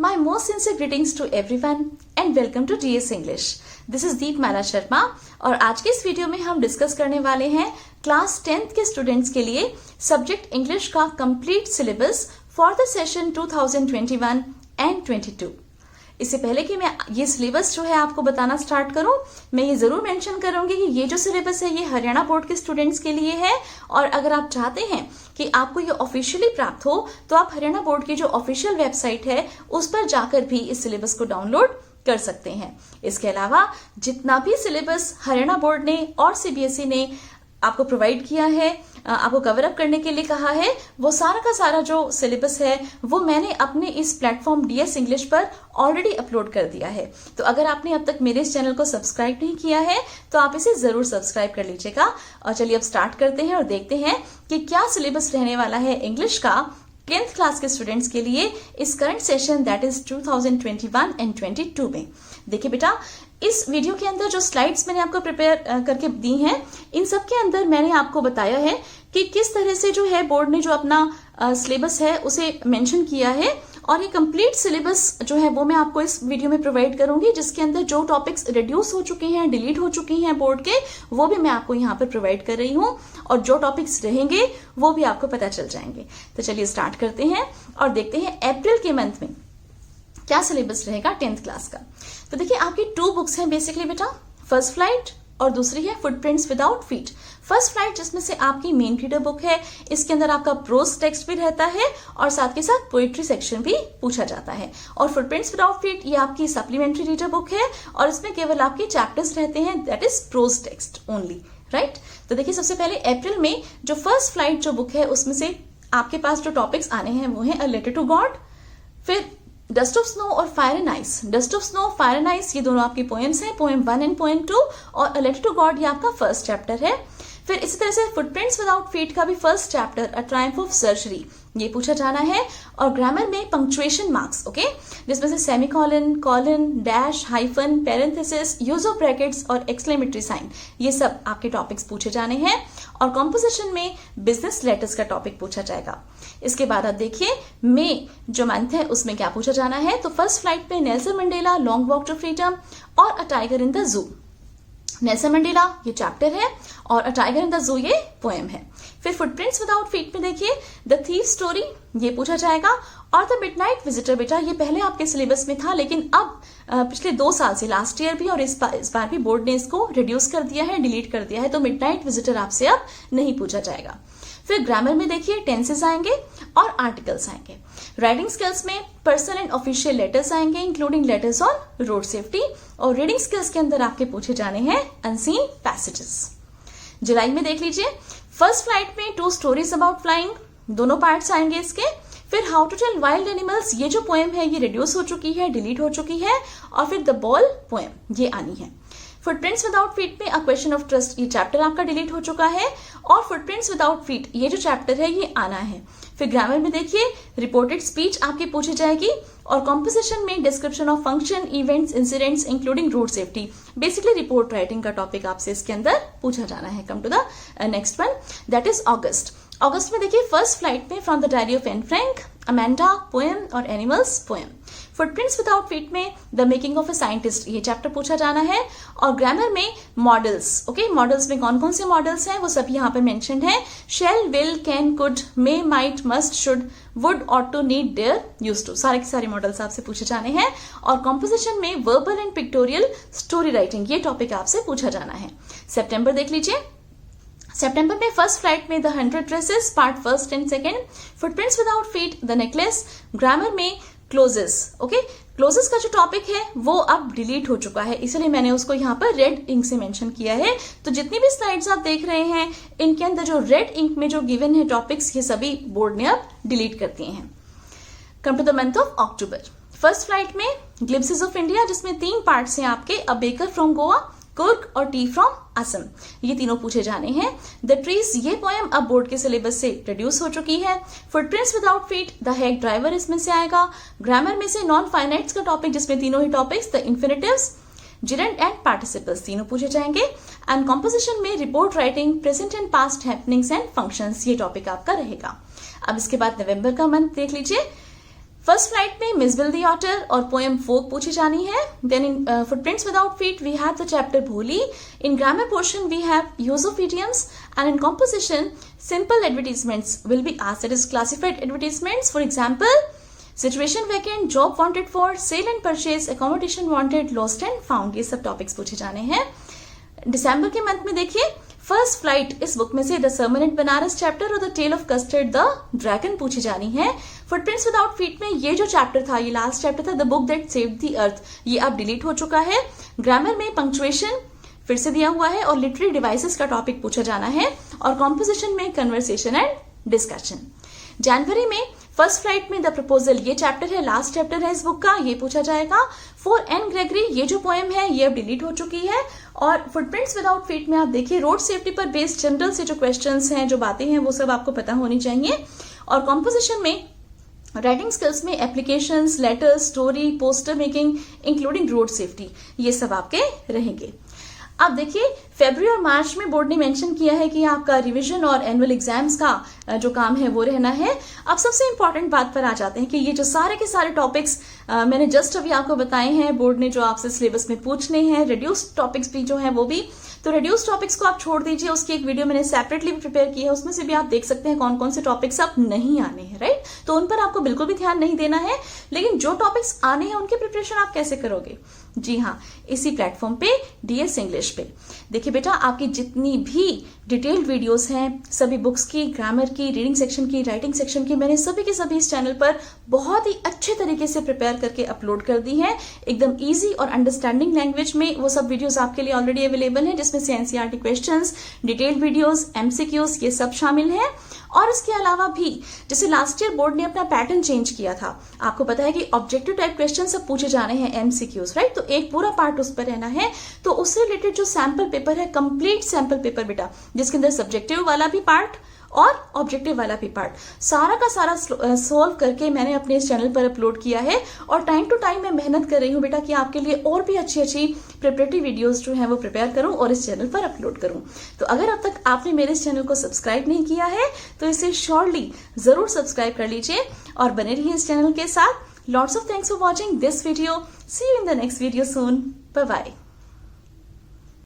My most sincere greetings to everyone and welcome to DS English. This is दीपमाला शर्मा और आज के इस video में हम डिस्कस करने वाले हैं क्लास 10th के स्टूडेंट्स के लिए सब्जेक्ट इंग्लिश का complete syllabus for the session 2021 and 22। इससे पहले कि मैं ये सिलेबस जो है आपको बताना स्टार्ट करूं, मैं ये जरूर मेंशन करूंगी कि ये जो सिलेबस है ये हरियाणा बोर्ड के स्टूडेंट्स के लिए है और अगर आप चाहते हैं कि आपको ये ऑफिशियली प्राप्त हो तो आप हरियाणा बोर्ड की जो ऑफिशियल वेबसाइट है उस पर जाकर भी इस सिलेबस को डाउनलोड कर सकते हैं। इसके अलावा जितना भी सिलेबस हरियाणा बोर्ड ने और सीबीएसई ने आपको प्रोवाइड किया है, आपको कवर अप करने के लिए कहा है, वो सारा का सारा जो सिलेबस है वो मैंने अपने इस प्लेटफॉर्म डीएस इंग्लिश पर ऑलरेडी अपलोड कर दिया है। तो अगर आपने अब तक मेरे इस चैनल को सब्सक्राइब नहीं किया है तो आप इसे जरूर सब्सक्राइब कर लीजिएगा। और चलिए अब स्टार्ट करते हैं और देखते हैं कि क्या सिलेबस रहने वाला है इंग्लिश का 10th क्लास के स्टूडेंट्स के लिए इस current session that is 2021 and 22 में। देखिए बेटा, इस वीडियो के अंदर जो स्लाइड्स मैंने आपको प्रिपेयर करके दी हैं, इन सब के अंदर मैंने आपको बताया है कि किस तरह से जो है बोर्ड ने जो अपना सिलेबस है उसे मेंशन किया है और ये कंप्लीट सिलेबस जो है वो मैं आपको इस वीडियो में प्रोवाइड करूंगी, जिसके अंदर जो टॉपिक्स रिड्यूस हो चुके हैं, डिलीट हो चुकी हैं बोर्ड के, वो भी मैं आपको यहाँ पर प्रोवाइड कर रही हूँ और जो टॉपिक्स रहेंगे वो भी आपको पता चल जाएंगे। तो चलिए स्टार्ट करते हैं और देखते हैं अप्रैल के मंथ में क्या सिलेबस रहेगा 10th क्लास का। तो देखिए आपकी 2 बुक्स हैं बेसिकली बेटा, फर्स्ट फ्लाइट और दूसरी है footprints without feet. First flight जिसमें से आपकी मेन रीडर बुक है, इसके अंदर आपका प्रोज टेक्स्ट भी रहता है और साथ के साथ पोएट्री सेक्शन भी पूछा जाता है। और फुटप्रिंट्स विदाउट फीट ये आपकी सप्लीमेंट्री रीडर बुक है और इसमें केवल आपके चैप्टर्स रहते हैं, that is prose text only, right. तो देखिए सबसे पहले अप्रैल में जो फर्स्ट फ्लाइट जो बुक है उसमें से आपके पास जो टॉपिक्स आने हैं वो है अ लेटर टू गॉड, फिर डस्ट ऑफ स्नो और fire and ice. Dust of snow, fire and ice ये दोनों आपकी पोएम्स हैं, पोएम 1 एंड पोएम 2, और अ लेटर टू गॉड ये आपका फर्स्ट चैप्टर है। फिर इसी तरह से फुटप्रिंट्स विदाउट फीट का भी first chapter a Triumph of surgery ये पूछा जाना है। और ग्रामर में पंक्चुएशन मार्क्स, ओके, जिसमें से semicolon, colon, dash, hyphen, parenthesis, use of brackets और एक्सक्लेमेटरी साइन ये सब आपके टॉपिक्स पूछे जाने हैं। और कॉम्पोजिशन में बिजनेस लेटर्स का टॉपिक पूछा जाएगा। इसके बाद आप देखिए मई जो मंथ है उसमें क्या पूछा जाना है। तो फर्स्ट फ्लाइट पे Nelson Mandela long walk to freedom और a tiger in the zoo. Nelson Mandela ये चैप्टर है और अ टाइगर इन द जू ये पोएम है। फिर फुटप्रिंट्स विदाउट फीट में देखिए द थीफ स्टोरी ये पूछा जाएगा और द मिडनाइट विजिटर बेटा ये पहले आपके सिलेबस में था लेकिन अब पिछले 2 साल से, लास्ट ईयर भी और इस बार भी बोर्ड ने इसको रिड्यूस कर दिया है, डिलीट कर दिया है, तो मिडनाइट विजिटर आपसे अब नहीं पूछा जाएगा। फिर ग्रामर में देखिए टेंसेस आएंगे और आर्टिकल्स आएंगे। राइटिंग स्किल्स में पर्सनल एंड ऑफिशियल लेटर्स आएंगे including letters on road safety. और रीडिंग स्किल्स के अंदर आपके पूछे जाने हैं अनसीन पैसेजेस। जुलाई में देख लीजिए फर्स्ट फ्लाइट में 2 स्टोरीज अबाउट फ्लाइंग, दोनों पार्ट्स आएंगे इसके। फिर how to tell wild animals ये जो पोएम है ये रिड्यूस हो चुकी है, डिलीट हो चुकी है। और फिर द बॉल पोएम ये आनी है। फुटप्रिंट्स विदाउट फीट में अ क्वेश्चन ऑफ ट्रस्ट ये चैप्टर आपका डिलीट हो चुका है और फुटप्रिंट्स विदाउट फीट ये जो चैप्टर है ये आना है। फिर ग्रामर में देखिए रिपोर्टेड स्पीच आपकी पूछी जाएगी और कॉम्पोजिशन में description of function, events, incidents including road safety, basically report writing का टॉपिक आपसे इसके अंदर पूछा जाना है। Come to the next one that is August. अगस्त में देखिए फर्स्ट फ्लाइट में from the diary of Anne Frank, Amanda poem और animals poem. Footprints without feet में the making of a scientist ये चैप्टर पूछा जाना है। और ग्रामर में मॉडल्स, ओके, मॉडल्स में कौन कौन से मॉडल्स हैं वो सभी यहाँ पे मेंशन्ड है। Shall, will, can, could, may, might, must, should, would, ought to, need, dare, use to, सारे के सारे मॉडल्स आपसे पूछे जाने हैं। और कॉम्पोजिशन में verbal and pictorial story writing ये टॉपिक आपसे पूछा जाना है। सितंबर देख लीजिए, सितंबर में फर्स्ट फ्लाइट में the 100 dresses part first and second. Footprints without feet the necklace. Grammar में क्लोजेस, ओके, क्लोजेस का जो टॉपिक है वो अब डिलीट हो चुका है, इसलिए मैंने उसको यहाँ पर रेड इंक से मेंशन किया है। तो जितनी भी स्लाइड्स आप देख रहे हैं इनके अंदर जो रेड इंक में जो गिवन है टॉपिक्स ये सभी बोर्ड ने अब डिलीट कर दिए हैं। Come to the month of October. First flight में ग्लिम्पसेस ऑफ इंडिया जिसमें 3 पार्ट्स हैं आपके, a baker from Goa, Coorg और टी फ्रॉम असम ये तीनों पूछे जाने हैं। द ट्रीज ये पोएम अब बोर्ड के सिलेबस से रिड्यूस हो चुकी है। Footprints without feet the hack driver इसमें से आएगा। ग्रामर में से नॉन फाइनाइट्स का टॉपिक जिसमें तीनों ही टॉपिक्स द इन्फिनिटिव्स, जिरेंट एंड पार्टिसिपल्स तीनों पूछे जाएंगे। एंड कॉम्पोजिशन में report writing, present and past happenings and functions ये टॉपिक आपका रहेगा। अब इसके बाद नवंबर का मंथ देख लीजिए। फर्स्ट फ्लाइट में मिस बिल द ऑटर और पोएम फोक पूछी जानी है. Then in footprints without feet we have the chapter Bholi. In grammar portion we have use of idioms and in composition simple advertisements will be asked, that is classified advertisements. For example, situation vacant, job wanted for, sale and purchase, accommodation wanted, lost and found. ये सब topics पूछे जाने हैं. दिसंबर के month में देखिए first flight इस book में से the sermon at Benares chapter और the tale of custard the dragon पूछी जानी है. फुटप्रिंट्स विदाउट फीट में ये जो चैप्टर था, ये लास्ट चैप्टर था, the book that saved the earth, ये अब डिलीट हो चुका है. ग्रामर में पंक्चुएशन फिर से दिया हुआ है और लिटरेरी डिवाइसेस का टॉपिक पूछा जाना है. और कॉम्पोजिशन में कन्वर्सेशन एंड डिस्कशन. जनवरी में फर्स्ट फ्लाइट में द प्रपोजल, ये चैप्टर है, लास्ट चैप्टर है इस बुक का, ये पूछा जाएगा. फॉर एन ग्रेगरी, ये जो पोएम है ये अब डिलीट हो चुकी है. और फुटप्रिंट्स विदाउट फीट में आप देखिए रोड सेफ्टी पर बेस्ड जनरल से जो क्वेश्चंस हैं, जो बातें हैं, वो सब आपको पता होनी चाहिए. और कॉम्पोजिशन में राइटिंग स्किल्स में applications, letters, story, poster making including road safety, ये सब आपके रहेंगे. अब देखिए फरवरी और मार्च में बोर्ड ने मेंशन किया है कि आपका रिवीजन और एनुअल एग्जाम्स का जो काम है वो रहना है. अब सबसे इंपॉर्टेंट बात पर आ जाते हैं कि ये जो सारे के सारे टॉपिक्स मैंने जस्ट अभी आपको बताए हैं, बोर्ड ने जो आपसे सिलेबस में पूछने हैं, रिड्यूस टॉपिक्स भी जो है वो भी, तो रिड्यूस टॉपिक्स को आप छोड़ दीजिए, उसकी एक वीडियो मैंने सेपरेटली भी प्रिपेयर की है, उसमें से भी आप देख सकते हैं कौन कौन से टॉपिक्स आप नहीं आने हैं, राइट. तो उन पर आपको बिल्कुल भी ध्यान नहीं देना है. लेकिन जो टॉपिक्स आने हैं उनकी प्रिपरेशन आप कैसे करोगे? जी हाँ, इसी प्लेटफॉर्म पे डीएस इंग्लिश पे. देखिए बेटा, आपकी जितनी भी डिटेल्ड वीडियोस हैं, सभी बुक्स की, ग्रामर की, रीडिंग सेक्शन की, राइटिंग सेक्शन की, मैंने सभी के सभी इस चैनल पर बहुत ही अच्छे तरीके से प्रिपेयर करके अपलोड कर दी है, एकदम इजी और अंडरस्टैंडिंग लैंग्वेज में. वो सब वीडियोस आपके लिए ऑलरेडी अवेलेबल है, जिसमें से NCERT questions, detailed videos, MCQs, ये सब शामिल है. और इसके अलावा भी जैसे लास्ट ईयर बोर्ड ने अपना पैटर्न चेंज किया था, आपको पता है कि ऑब्जेक्टिव टाइप क्वेश्चन सब पूछे जाने हैं, एमसीक्यूज, राइट. तो एक पूरा पार्ट उस पर रहना है. तो उससे रिलेटेड जो सैंपल पेपर है, कंप्लीट सैंपल पेपर बेटा, जिसके अंदर सब्जेक्टिव वाला भी पार्ट और ऑब्जेक्टिव वाला भी पार्ट, सारा का सारा सॉल्व करके मैंने अपने इस चैनल पर अपलोड किया है. और टाइम टू टाइम मैं मेहनत कर रही हूँ बेटा कि आपके लिए और भी अच्छी अच्छी प्रिपरेटरी वीडियोस जो है वो प्रिपेयर करूं और इस चैनल पर अपलोड करूं. तो अगर अब तक आपने मेरे इस चैनल को सब्सक्राइब नहीं किया है तो इसे श्योरली जरूर सब्सक्राइब कर लीजिए और बने रहिए इस चैनल के साथ. Lots of thanks for watching this video. See you in the next video soon. Bye bye.